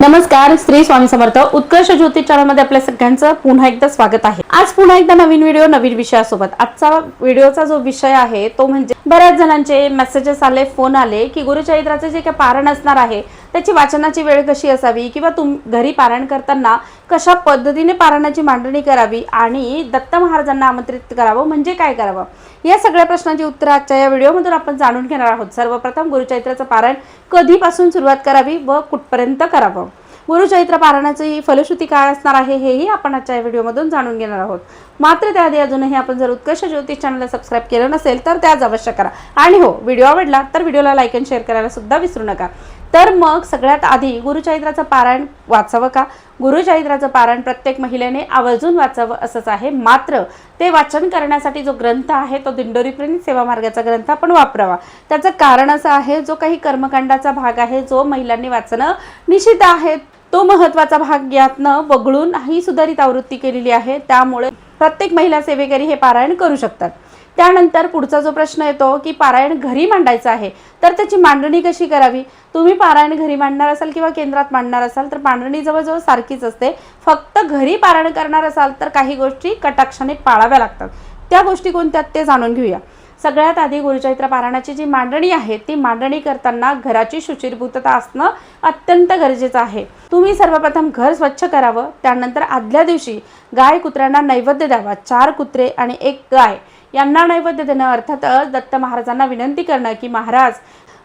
नमस्कार, श्री स्वामी समर्थ उत्कर्ष ज्योतिष चॅनलमध्ये आपल्या सगळ्यांचं पुन्हा एकदा स्वागत आहे। आज पुन्हा एकदा नवीन व्हिडिओ नवीन विषयासोबत। आजचा व्हिडिओचा जो विषय आहे तो म्हणजे बऱ्याच जणांचे मेसेजेस आले, फोन आले की गुरुचरित्राचे जे काही पारायण असणार आहे त्याची वाचनाची वेळ कशी असावी किंवा घरी पारायण करताना कशा पद्धतीने पारायणाची मांडणी करावी आणि दत्त महाराजांना आमंत्रित करावं म्हणजे काय करावं, या सगळ्या प्रश्नांची उत्तरे आजच्या या व्हिडिओमधून आपण जाणून घेणार आहोत। सर्वप्रथम गुरुचरित्राचं पारायण कधीपासून सुरुवात करावी व कुठपर्यंत करावं, गुरुचरित्र पारायणाची फलश्रुती काय असणार आहे हेही आपण आजच्या व्हिडिओमधून जाणून घेणार आहोत। मात्र त्याआधी अजूनही आपण जर उत्कर्ष ज्योतिष चॅनलला सबस्क्राइब केलं नसेल तर त्याच अवश्य करा आणि हो, व्हिडिओ आवडला तर व्हिडिओला लाईक आणि शेअर करायला सुद्धा विसरू नका। तर मग सगळ्यात आधी गुरुचरित्राचं पारायण वाचावं का? गुरुचरित्राचं पारायण प्रत्येक महिलेने आवर्जून वाचावं असंच आहे। मात्र ते वाचन करण्यासाठी जो ग्रंथ आहे तो दिंडोरी प्रणित सेवा मार्गाचा ग्रंथ आपण वापरावा। त्याचं कारण असं आहे, जो काही कर्मकांडाचा भाग आहे जो महिलांनी वाचणं निश्चित आहे तो महत्त्वाचा भाग यातनं वगळून ही सुधारित आवृत्ती केलेली आहे, त्यामुळे प्रत्येक महिला सेवेकरी हे पारायण करू शकतात। त्यानंतर पुढचा जो प्रश्न येतो की पारायण घरी मांडायचं आहे तर त्याची मांडणी कशी करावी। तुम्ही पारायण घरी मांडणार असाल किंवा केंद्रात मांडणार असाल तर मांडणी जवळजवळ सारखीच असते, फक्त घरी पारायण करणार असाल तर काही गोष्टी कटाक्षाने पाळाव्या लागतात। त्या गोष्टी कोणत्या ते जाणून घेऊया। सगळ्यात आधी गुरुचरित्र पारायणाची जी मांडणी आहे ती मांडणी करताना घराची शुचिर्भूतता असणं अत्यंत गरजेचं आहे। तुम्ही सर्वप्रथम घर स्वच्छ करावं, त्यानंतर आदल्या दिवशी गाय कुत्र्यांना नैवेद्य द्यावा। 4 कुत्रे आणि 1 गाय यांना नैवेद्य देणं, अर्थातच दत्त महाराजांना विनंती करणं की महाराज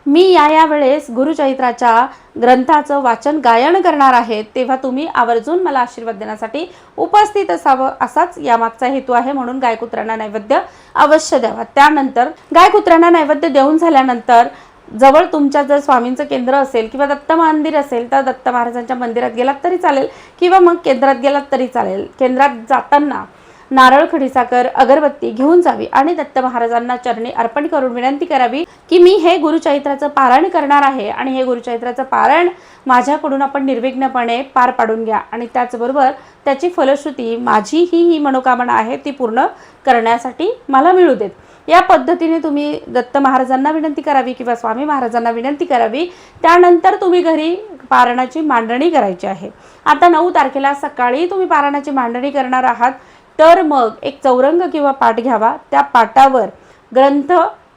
मी या वेळेस गुरुचरित्राच्या ग्रंथाचं वाचन गायन करणार आहे, तेव्हा तुम्ही आवर्जून मला आशीर्वाद देण्यासाठी उपस्थित असावं, असाच यामागचा हेतू आहे। म्हणून गायकुत्र्यांना नैवेद्य अवश्य द्यावा। त्यानंतर गायकुत्र्यांना नैवेद्य देऊन झाल्यानंतर जवळ तुमच्या जर स्वामींचं केंद्र असेल किंवा दत्त मंदिर असेल तर दत्त महाराजांच्या मंदिरात गेलात तरी चालेल किंवा मग केंद्रात गेलात तरी चालेल। केंद्रात जाताना नारळ, खडीसाखर, अगरबत्ती घेऊन जावी आणि दत्त महाराजांना चरणी अर्पण करून विनंती करावी की मी हे गुरुचरित्राचं पारायण करणार आहे आणि हे गुरुचरित्राचं पारायण माझ्याकडून आपण निर्विघ्नपणे पार पाडून घ्या आणि त्याचबरोबर त्याची फलश्रुती माझी ही मनोकामना आहे ती पूर्ण करण्यासाठी मला मिळू देत। या पद्धतीने तुम्ही दत्त महाराजांना विनंती करावी किंवा स्वामी महाराजांना विनंती करावी। त्यानंतर तुम्ही घरी पारायणाची मांडणी करायची आहे। आता 9 तारखेला सकाळी तुम्ही पारायणाची मांडणी करणार आहात तर मग एक चौरंग किंवा पाट घ्यावा। त्या पाटावर ग्रंथ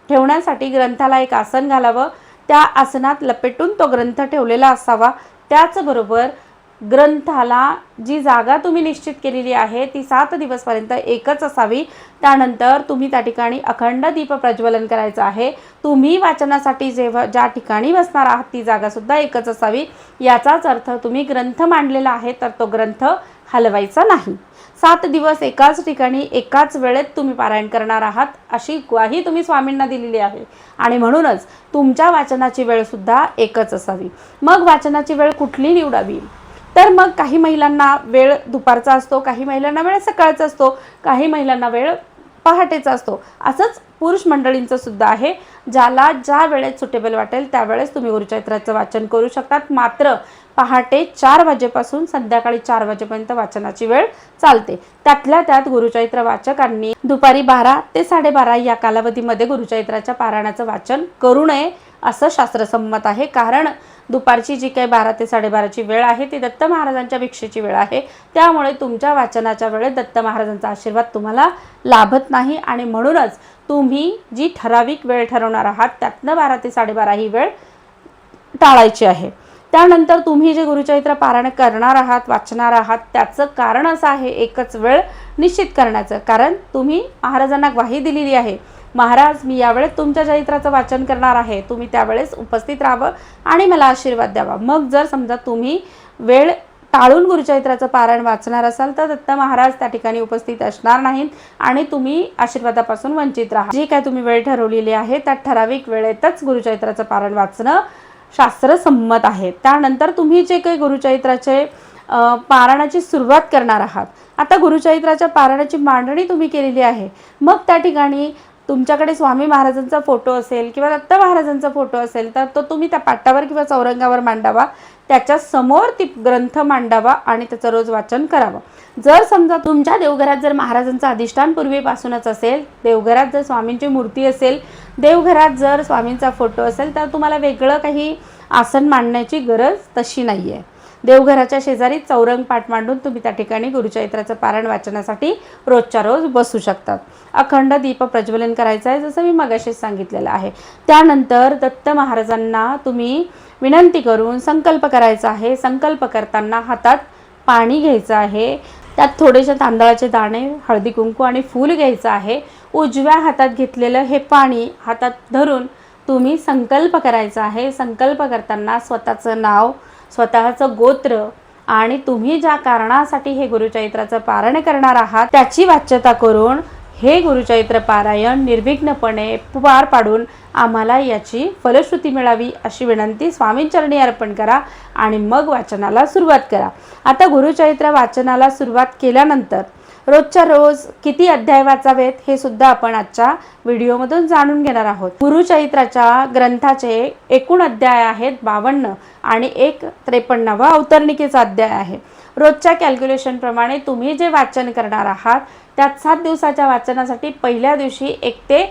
ठेवण्यासाठी ग्रंथाला एक आसन घालावं, त्या आसनात लपेटून तो ग्रंथ ठेवलेला असावा। त्याचबरोबर ग्रंथाला जी जागा तुम्ही निश्चित केलेली आहे ती 7 दिवसपर्यंत एकच असावी। त्यानंतर तुम्ही त्या ठिकाणी अखंड दीप प्रज्वलन करायचं आहे। तुम्ही वाचनासाठी ज्या ठिकाणी बसणार आहात ती जागा सुद्धा एकच असावी। याचाच अर्थ तुम्ही ग्रंथ मांडलेला आहे तर तो ग्रंथ हलवायचा नाही। 7 दिवस एकाच ठिकाणी एकाच वेळेत तुम्ही पारायण करणार आहात अशी ग्वाही तुम्ही स्वामींना दिलेली आहे आणि म्हणूनच तुमच्या वाचनाची वेळ सुद्धा एकच असावी। मग वाचनाची वेळ कुठली निवडावी तर मग काही महिलांना वेळ दुपारचा असतो, काही महिलांना वेळ सकाळचा असतो, काही महिलांना वेळ पहाटेचा असतो। असंच पुरुष मंडळींचं सुद्धा आहे। ज्याला ज्या वेळेत सुटेबल वाटेल त्यावेळेस तुम्ही गुरुचरित्राचं वाचन करू शकतात। मात्र पहाटे 4 वाजेपासून संध्याकाळी 4 वाजेपर्यंत वाचनाची वेळ चालते। त्यातल्या त्यात गुरुचरित्र वाचकांनी दुपारी 12 ते 12:30 या कालावधीमध्ये गुरुचरित्राच्या पारायणाचं वाचन करू नये असं शास्त्रसंमत आहे। कारण दुपारची जी काही 12 ते 12:30ची वेळ आहे ती दत्त महाराजांच्या भिक्षेची वेळ आहे, त्यामुळे तुमच्या वाचनाच्या वेळेत दत्त महाराजांचा आशीर्वाद तुम्हाला लाभत नाही आणि म्हणूनच तुम्ही जी ठराविक वेळ ठरवणार आहात त्यातनं 12 ते 12:30 ही वेळ टाळायची आहे। त्यानंतर तुम्ही जे गुरुचरित्र पारायण करणार आहात, वाचणार आहात, त्याचं कारण असं आहे एकच वेळ निश्चित करण्याचं। कारण तुम्ही महाराजांना ग्वाही दिलेली आहे, महाराज मी यावेळेस तुमच्या चरित्राचं वाचन करणार आहे, तुम्ही त्यावेळेस उपस्थित राहावं आणि मला आशीर्वाद द्यावा। मग जर समजा तुम्ही वेळ टाळून गुरुचरित्राचं पारायण वाचणार असाल तर दत्त महाराज त्या ठिकाणी उपस्थित असणार नाहीत आणि तुम्ही आशीर्वादापासून वंचित राहा। जी काय तुम्ही वेळ ठरवलेली आहे त्या ठराविक वेळेतच गुरुचरित्राचं पारायण वाचणं शास्त्रसंमत आहे। त्यानंतर तुम्ही जे काही गुरुचरित्राचे पारायणाची सुरुवात करणार आहात, आता गुरुचरित्राच्या पारायणाची मांडणी तुम्ही केलेली आहे, मग त्या ठिकाणी तुमच्याकडे स्वामी महाराजांचा फोटो असेल किंवा दत्त महाराजांचा फोटो असेल तर तो तुम्ही त्या पाटावर किंवा चौरंगावर मांडावा, त्याच्या समोर ती ग्रंथ मांडावा आणि त्याचं रोज वाचन करावं। जर समजा तुमच्या देवघरात जर महाराजांचं अधिष्ठान पूर्वीपासूनच असेल, देवघरात जर स्वामींची मूर्ती असेल, देवघरात जर स्वामींचा फोटो असेल तर तुम्हाला वेगळं काही आसन मांडण्याची गरज तशी नाही आहे। देवघराच्या शेजारी चौरंग पाट मांडून तुम्ही त्या ठिकाणी गुरुचरित्राचं पारायण वाचनासाठी रोजच्या रोज बसू शकतात। अखंड दीप प्रज्वलन करायचं आहे, जसं मी मगाशीच सांगितलेलं आहे। त्यानंतर दत्त महाराजांना तुम्ही विनंती करून संकल्प करायचा आहे। संकल्प करताना हातात पाणी घ्यायचं आहे, त्यात थोडेसे तांदळाचे दाणे, हळदी कुंकू आणि फूल घ्यायचं आहे। उजव्या हातात घेतलेलं हे पाणी हातात धरून तुम्ही संकल्प करायचा आहे। संकल्प करताना स्वतःचं नाव, स्वतःचं गोत्र आणि तुम्ही ज्या कारणासाठी हे गुरुचरित्राचं पारायण करणार आहात त्याची वाच्यता करून हे गुरुचरित्र पारायण निर्विघ्नपणे पार पाडून आम्हाला याची फलश्रुती मिळावी अशी विनंती स्वामींचरणी अर्पण करा आणि मग वाचनाला सुरुवात करा। आता गुरुचरित्र वाचनाला सुरुवात केल्यानंतर रोजच्या रोज किती अध्याय वाचावेत हे सुद्धा आपण आजच्या व्हिडिओमधून जाणून घेणार आहोत। गुरुचरित्राच्या ग्रंथाचे एकूण अध्याय आहेत 52 आणि एक 53वा अवतरणिकेचा अध्याय आहे। रोजच्या कॅल्क्युलेशन प्रमाणे तुम्ही जे वाचन करणार आहात त्यात 7 दिवसाच्या वाचनासाठी पहिल्या दिवशी 1 ते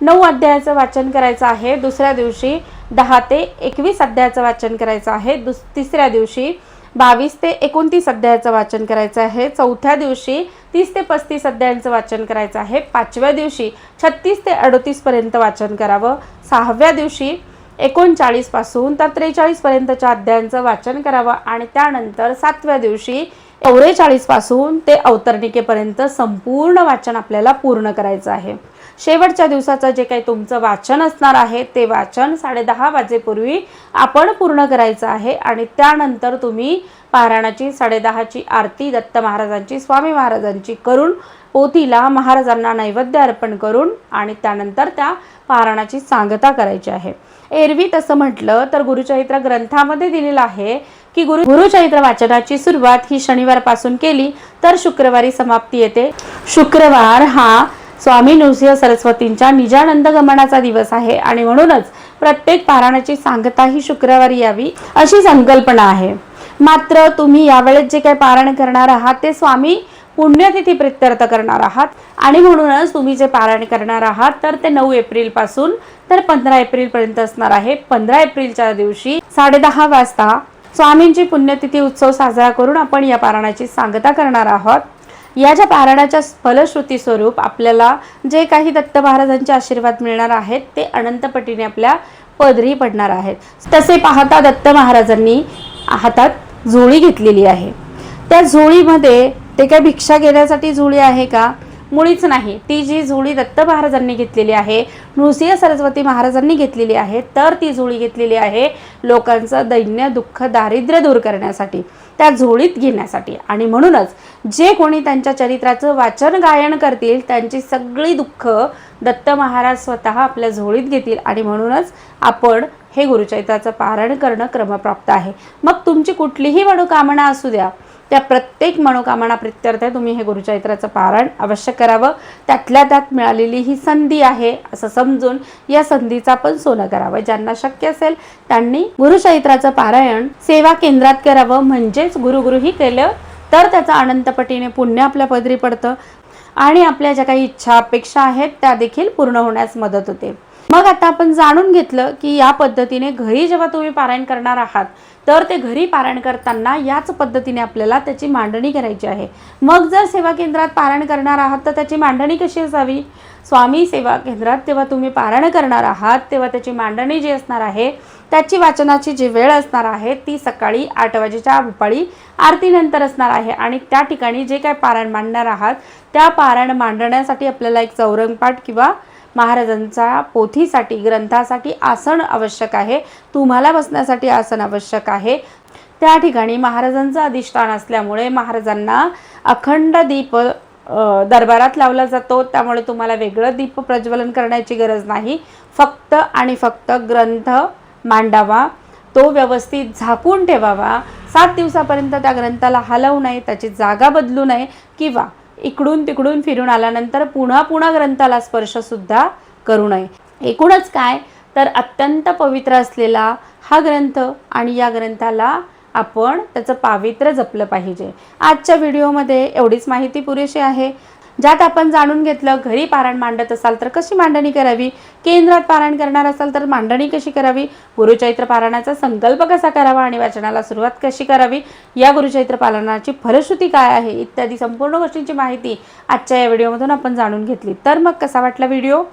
9 अध्यायाचं वाचन करायचं आहे। दुसऱ्या दिवशी 10 ते 21 अध्यायाचं वाचन करायचं आहे। तिसऱ्या दिवशी 22 ते 29 अध्यायाचं वाचन करायचं आहे। चौथ्या दिवशी 30 ते 35 अध्यायांचं वाचन करायचं आहे। पाचव्या दिवशी 36 ते 38 पर्यंत वाचन करावं। सहाव्या दिवशी 39 पासून तर 43 पर्यंतच्या अध्यायांचं वाचन करावं आणि त्यानंतर 7व्या दिवशी 44 पासून ते अवतरणिकेपर्यंत संपूर्ण वाचन आपल्याला पूर्ण करायचं आहे। शेवटच्या दिवसाचं जे काही तुमचं वाचन असणार आहे ते वाचन 10:30 वाजेपूर्वी आपण पूर्ण करायचं आहे आणि त्यानंतर तुम्ही पारायणाची 10:30ची आरती दत्त महाराजांची, स्वामी महाराजांची करून पोथीला महाराजांना नैवेद्य अर्पण करून आणि त्यानंतर त्या पारायणाची सांगता करायची आहे। एरवी तसं म्हटलं तर गुरुचरित्र ग्रंथामध्ये दिलेलं आहे की गुरुचरित्र वाचनाची सुरुवात ही शनिवारपासून केली तर शुक्रवारी समाप्ती येते। शुक्रवार हा स्वामी नृसिंह सरस्वतींच्या निजानंद गमनाचा दिवस आहे आणि म्हणूनच प्रत्येक पारायणाची सांगता ही शुक्रवारी यावी अशी संकल्पना आहे। मात्र तुम्ही यावेळेस जे काही पारायण करणार आहात ते स्वामी पुण्यतिथी प्रित्यर्थ करणार आहात आणि म्हणूनच तुम्ही जे पारायण करणार आहात तर ते 9 एप्रिल पासून तर 15 एप्रिल पर्यंत असणार आहे। 15 एप्रिलच्या दिवशी 10:30 वाजता स्वामींची पुण्यतिथी उत्सव साजरा करून आपण या पारायणाची सांगता करणार आहोत। याच्या पारायणाच्या फलश्रुती स्वरूप आपल्याला जे काही दत्त महाराजांचे आशीर्वाद मिळणार आहेत ते अनंतपटीने आपल्या पदरी पडणार आहेत। तसे पाहता दत्त महाराजांनी हातात झोळी घेतलेली आहे। त्या झोळीमध्ये ते काय भिक्षा घेण्यासाठी झोळी आहे का? मुळीच नाही। ती जी झोळी दत्त महाराजांनी घेतलेली आहे, नृसिंह सरस्वती महाराजांनी घेतलेली आहे, तर ती झोळी घेतलेली आहे लोकांचं दैन्य, दुःख, दारिद्र्य दूर करण्यासाठी, त्या झोळीत घेण्यासाठी। आणि म्हणूनच जे कोणी त्यांच्या चरित्राचं वाचन गायन करतील त्यांची सगळी दुःख दत्त महाराज स्वतः आपल्या झोळीत घेतील आणि म्हणूनच आपण हे गुरुचरित्राचं पारायण करणं क्रमप्राप्त आहे। मग तुमची कुठलीही मनोकामना असू द्या, त्या प्रत्येक मनोकामना प्रित्यर्थ तुम्ही हे गुरुचरित्राचं पारायण अवश्य करावं। त्यातल्या त्यात मिळालेली ही संधी आहे असं समजून या संधीचा पण सोनं करावं। ज्यांना शक्य असेल त्यांनी गुरुचरित्राचं पारायण सेवा केंद्रात करावं, म्हणजेच गुरुही केलं तर त्याचं अनंतपटीने पुण्य आपल्या पदरी पडतं आणि आपल्या ज्या काही इच्छा अपेक्षा आहेत त्या देखील पूर्ण होण्यास मदत होते। मग आता आपण जाणून घेतलं की या पद्धतीने घरी जेव्हा तुम्ही पारायण करणार आहात तर ते घरी पारायण करताना याच पद्धतीने आपल्याला त्याची मांडणी करायची आहे। मग जर सेवा केंद्रात पारायण करणार आहात तर त्याची मांडणी कशी असावी? स्वामी सेवा केंद्रात तेव्हा तुम्ही पारायण करणार आहात तेव्हा त्याची मांडणी जी असणार आहे त्याची वाचनाची जी वेळ असणार आहे ती सकाळी 8 वाजेच्या भूपाळी आरतीनंतर असणार आहे आणि त्या ठिकाणी जे काय पारायण मांडणार आहात त्या पारायण मांडण्यासाठी आपल्याला एक चौरंग पाट किंवा महाराजांच्या पोथीसाठी ग्रंथासाठी आसन आवश्यक आहे। तुम्हाला बसण्यासाठी आसन आवश्यक आहे। त्या ठिकाणी महाराजांचं अधिष्ठान असल्यामुळे महाराजांना अखंड दीप दरबारात लावला जातो, त्यामुळे तुम्हाला वेगळं दीप प्रज्वलन करण्याची गरज नाही। फक्त आणि फक्त ग्रंथ मांडावा, तो व्यवस्थित झाकून ठेवावा। 7 दिवसापर्यंत त्या ग्रंथाला हलवू नये, त्याची जागा बदलू नये किंवा इकडून तिकडून फिरून आल्यानंतर पुन्हा ग्रंथाला स्पर्श सुद्धा करू नये। एकूणच काय तर अत्यंत पवित्र असलेला हा ग्रंथ आणि या ग्रंथाला आपण त्याचं पावित्र्य जपलं पाहिजे। आजच्या व्हिडिओमध्ये एवढीच माहिती पुरेशी आहे। ज्यात आपण जाणून घेतलं घरी पारायण मांडत असाल तर कशी मांडणी करावी, केंद्रात पारायण करणार असाल तर मांडणी कशी करावी, गुरुचैत्र पारायणाचा संकल्प कसा करावा आणि वाचनाला सुरुवात कशी करावी, या गुरुचैत्र पारायणाची फलश्रुती काय आहे इत्यादी संपूर्ण गोष्टींची माहिती आजच्या या व्हिडिओमधून आपण जाणून घेतली. तर मग कसा वाटला व्हिडिओ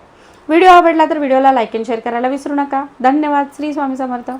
आवडला तर व्हिडिओला लाईक आणि शेअर करायला विसरू नका. धन्यवाद. श्री स्वामी समर्थ.